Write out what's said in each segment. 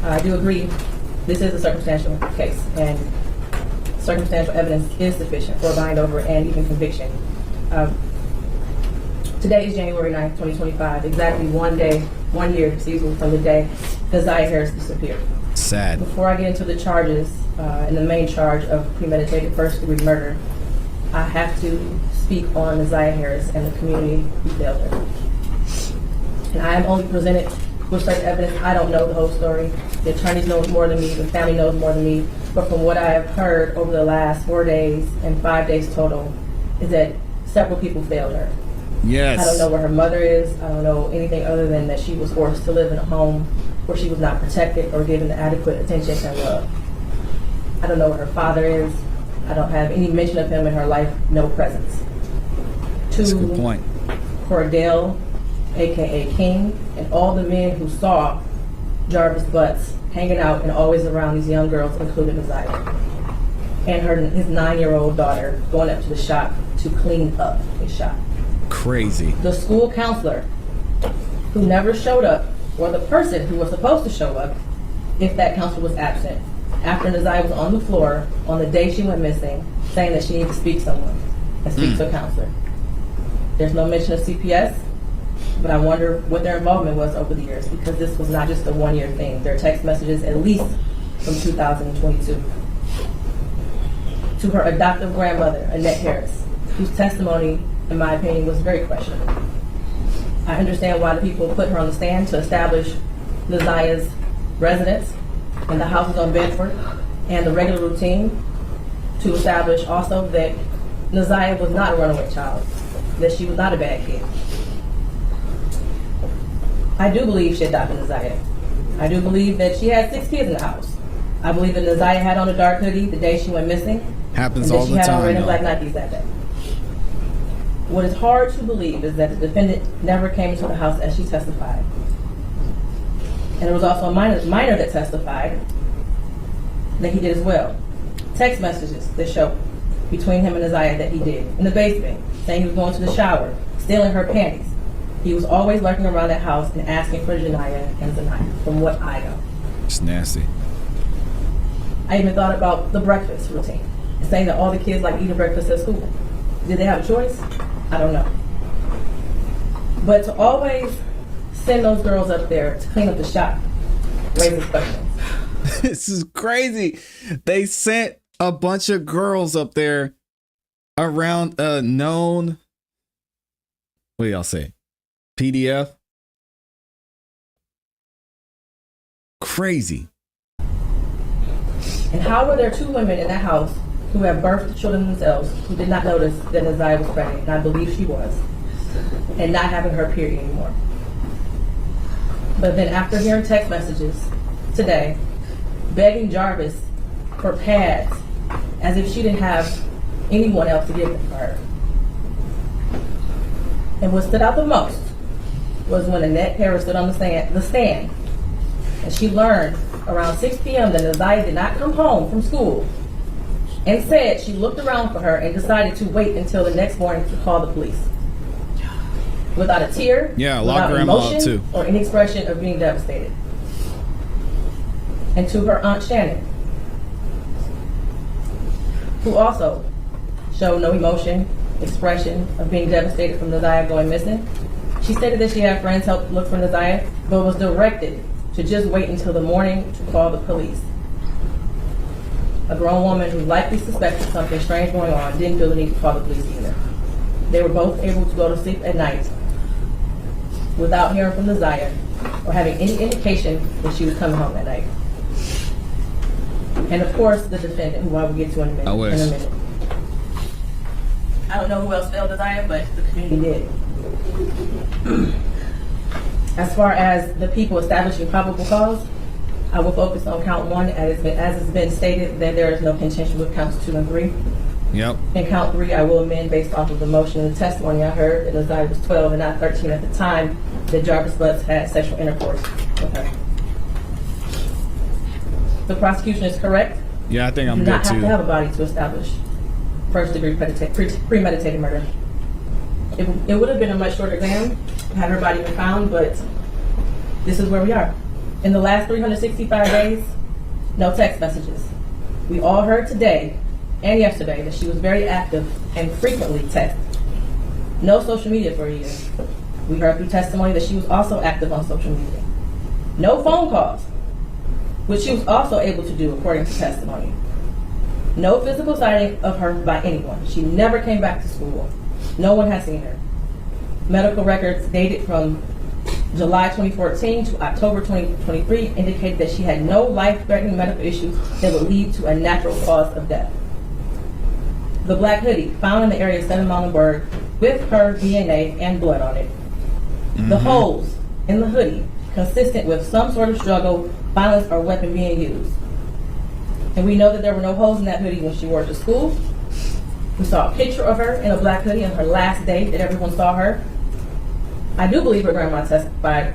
I do agree this is a circumstantial case, and circumstantial evidence is sufficient for a bind over and even conviction. Today is January 9th, 2025, exactly 1 year, from the day Desire Harris disappeared. Sad. Before I get into the charges, and the main charge of premeditated first-degree murder, I have to speak on Desire Harris and the community who failed her. And I am only presented with certain evidence. I don't know the whole story. The attorneys know more than me, the family knows more than me, but from what I have heard over the last 4 days and 5 days total, is that several people failed her. Yes. I don't know where her mother is. I don't know anything other than that she was forced to live in a home where she was not protected or given the adequate attention and love. I don't know where her father is. I don't have any mention of him in her life, no presence. That's a good point. Cordell, aka King, and all the men who saw Jarvis Butts hanging out and always around these young girls, including Desire, and his 9-year-old daughter going up to the shop to clean up his shop. Crazy. The school counselor who never showed up, or the person who was supposed to show up if that counselor was absent, after Desire was on the floor on the day she went missing, saying that she needed to speak to someone and speak to a counselor. There's no mention of CPS, but I wonder what their involvement was over the years, because this was not just a 1-year thing. There are text messages at least from 2022. To her adoptive grandmother, Annette Harris, whose testimony, in my opinion, was very questionable. I understand why the people put her on the stand to establish Desir's residence and the houses on Bedford and the regular routine, to establish also that Desire was not a runaway child, that she was not a bad kid. I do believe she adopted Desire. I do believe that she had 6 kids in the house. I believe that Desire had on a dark hoodie the day she went missing. Happens all the time. And that she had on red and black Nikes that day. What is hard to believe is that the defendant never came into the house as she testified. And there was also a minor that testified that he did as well. Text messages that show between him and Desire that he did in the basement, saying he was going to the shower, stealing her panties. He was always lurking around that house and asking for Janiyah and Zaniyah, from what I know. It's nasty. I even thought about the breakfast routine, saying that all the kids like eating breakfast at school. Did they have a choice? I don't know. But to always send those girls up there to clean up the shop raises questions. This is crazy. They sent a bunch of girls up there around a known, what do y'all say, PDF? Crazy. And how were there 2 women in that house who have birthed children themselves who did not notice that Desire was pregnant, and I believe she was, and not having her period anymore? But then after hearing text messages today, begging Jarvis for pads as if she didn't have anyone else to give them for her. And what stood out the most was when Annette Harris stood on the stand, and she learned around 6 p.m. that Desire did not come home from school, and said she looked around for her and decided to wait until the next morning to call the police. Without a tear, without emotion, or any expression of being devastated. And to her Aunt Shannon, who also showed no emotion, expression of being devastated from Desire going missing. She stated that she had friends help look for Desire, but was directed to just wait until the morning to call the police. A grown woman who likely suspected something strange going on didn't feel the need to call the police either. They were both able to go to sleep at night without hearing from Desire or having any indication that she was coming home that night. And of course, the defendant, who I will get to in a minute. I don't know who else failed Desire, but the community did. As far as the people establishing probable cause, I will focus on count 1, as it's been stated that there is no contention with counts 2 and 3. Yep. In count 3, I will amend based off of the motion and the testimony I heard that Desire was 12 and not 13 at the time that Jarvis Butts had sexual intercourse with her. The prosecution is correct. Yeah, I think I'm good too. You do not have to have a body to establish first-degree premeditated murder. It would have been a much shorter exam had her body been found, but this is where we are. In the last 365 days, no text messages. We all heard today and yesterday that she was very active and frequently texted. No social media for a year. We heard through testimony that she was also active on social media. No phone calls, which she was also able to do according to testimony. No physical sighting of her by anyone. She never came back to school. No one has seen her. Medical records dated from July 2014 to October 2023 indicated that she had no life-threatening medical issues that would lead to a natural cause of death. The black hoodie found in the area of 7 Muhlenberg with her DNA and blood on it. The holes in the hoodie consistent with some sort of struggle, violence, or weapon being used. And we know that there were no holes in that hoodie when she wore it to school. We saw a picture of her in a black hoodie on her last day that everyone saw her. I do believe her grandma testified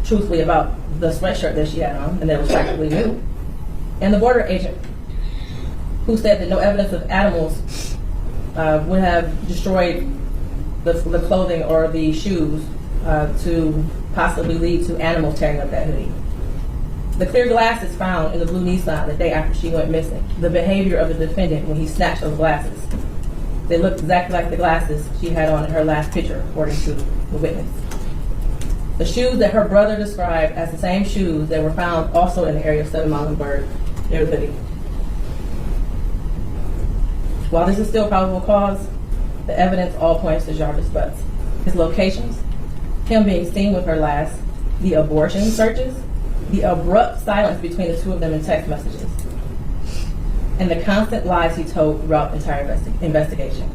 truthfully about the sweatshirt that she had on and that it was practically new. And the border agent who said that no evidence of animals would have destroyed the clothing or the shoes to possibly lead to animals tearing up that hoodie. The clear glasses found in the blue Nissan the day after she went missing. The behavior of the defendant when he snatched those glasses. They looked exactly like the glasses she had on in her last picture, according to the witness. The shoes that her brother described as the same shoes that were found also in the area of 7 Muhlenberg near the hoodie. While this is still probable cause, the evidence all points to Jarvis Butts. His locations, him being seen with her last, the abortion searches, the abrupt silence between the two of them in text messages, and the constant lies he told throughout the entire investigation.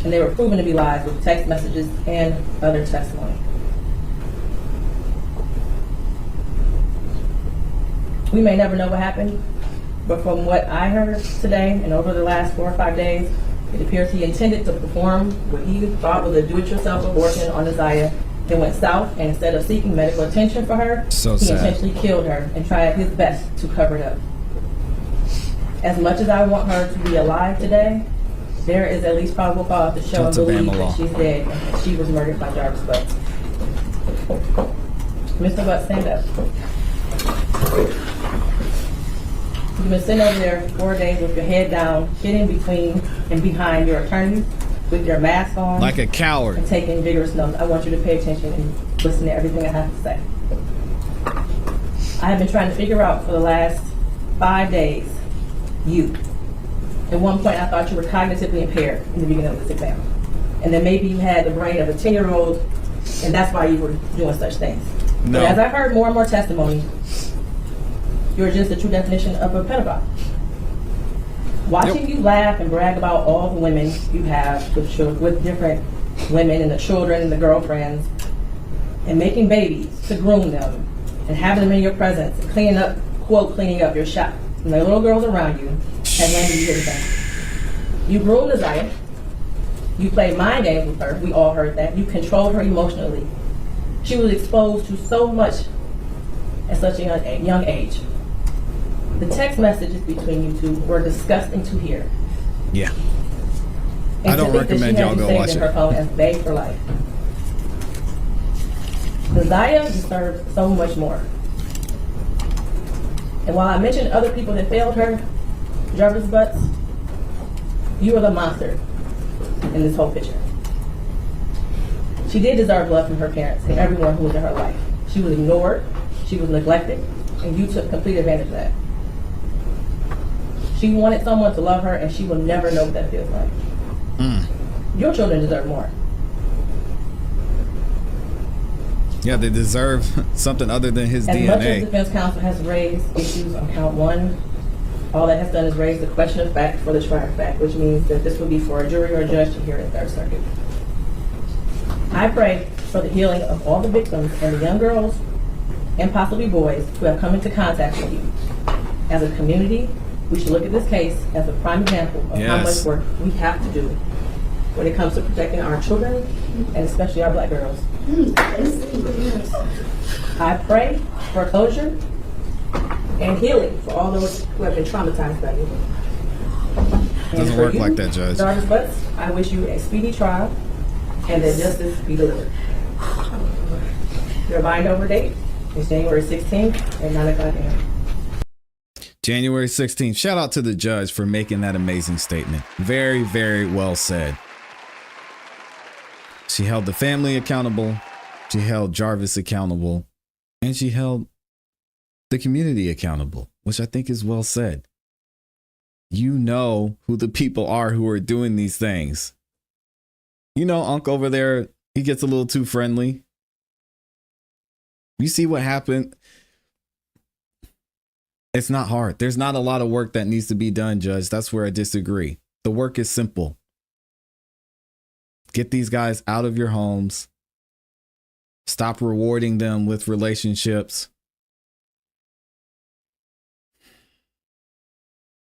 And they were proven to be lies with text messages and other testimony. We may never know what happened, but from what I heard today and over the last 4 or 5 days, it appears he intended to perform what he thought was a do-it-yourself abortion on Isaiah. It went south, and instead of seeking medical attention for her, he intentionally killed her and tried his best to cover it up. As much as I want her to be alive today, there is at least probable cause to show and believe that she's dead and that she was murdered by Jarvis Butts. Mr. Butts, stand up. You've been sitting over there 4 days with your head down, getting between and behind your attorneys with your mask on. Like a coward. And taking vigorous notes. I want you to pay attention and listen to everything I have to say. I have been trying to figure out for the last 5 days, you. At one point, I thought you were cognitively impaired in the beginning of this exam. And then maybe you had the brain of a 10-year-old, and that's why you were doing such things. No. But as I heard more and more testimony, you're just the true definition of a pedophile. Watching you laugh and brag about all the women you have with different women and the children and the girlfriends, and making babies to groom them, and having them in your presence, and cleaning up your shop, and the little girls around you, has landed you here today. You groomed Isaiah. You played mind games with her. We all heard that. You controlled her emotionally. She was exposed to so much at such a young age. The text messages between you two were disgusting to hear. Yeah. And I don't recommend y'all go watch it. Her phone as babe for life. Isaiah deserves so much more. And while I mentioned other people that failed her, Jarvis Butts, you are the monster in this whole picture. She did deserve love from her parents and everyone who was in her life. She was ignored, she was neglected, and you took complete advantage of that. She wanted someone to love her, and she will never know what that feels like. Your children deserve more. Yeah, they deserve something other than his DNA. As much as the defense counsel has raised issues on count 1, all that has done is raise the question of fact for the trier of fact, which means that this will be for a jury or a judge to hear in the Third Circuit. I pray for the healing of all the victims and the young girls and possibly boys who have come into contact with you. As a community, we should look at this case as a prime example of how much work we have to do when it comes to protecting our children and especially our black girls. I pray for closure and healing for all those who have been traumatized by you. It doesn't work like that, Judge. Jarvis Butts, I wish you a speedy trial and that justice be delivered. Your bind over date It's January 16th at 9 o'clock a.m. January 16th. Shout out to the judge for making that amazing statement. Very, very well said. She held the family accountable. She held Jarvis accountable. And she held the community accountable, which I think is well said. You know who the people are who are doing these things. You know, Unc over there, he gets a little too friendly. You see what happened? It's not hard. There's not a lot of work that needs to be done, Judge. That's where I disagree. The work is simple. Get these guys out of your homes. Stop rewarding them with relationships.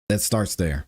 That starts there.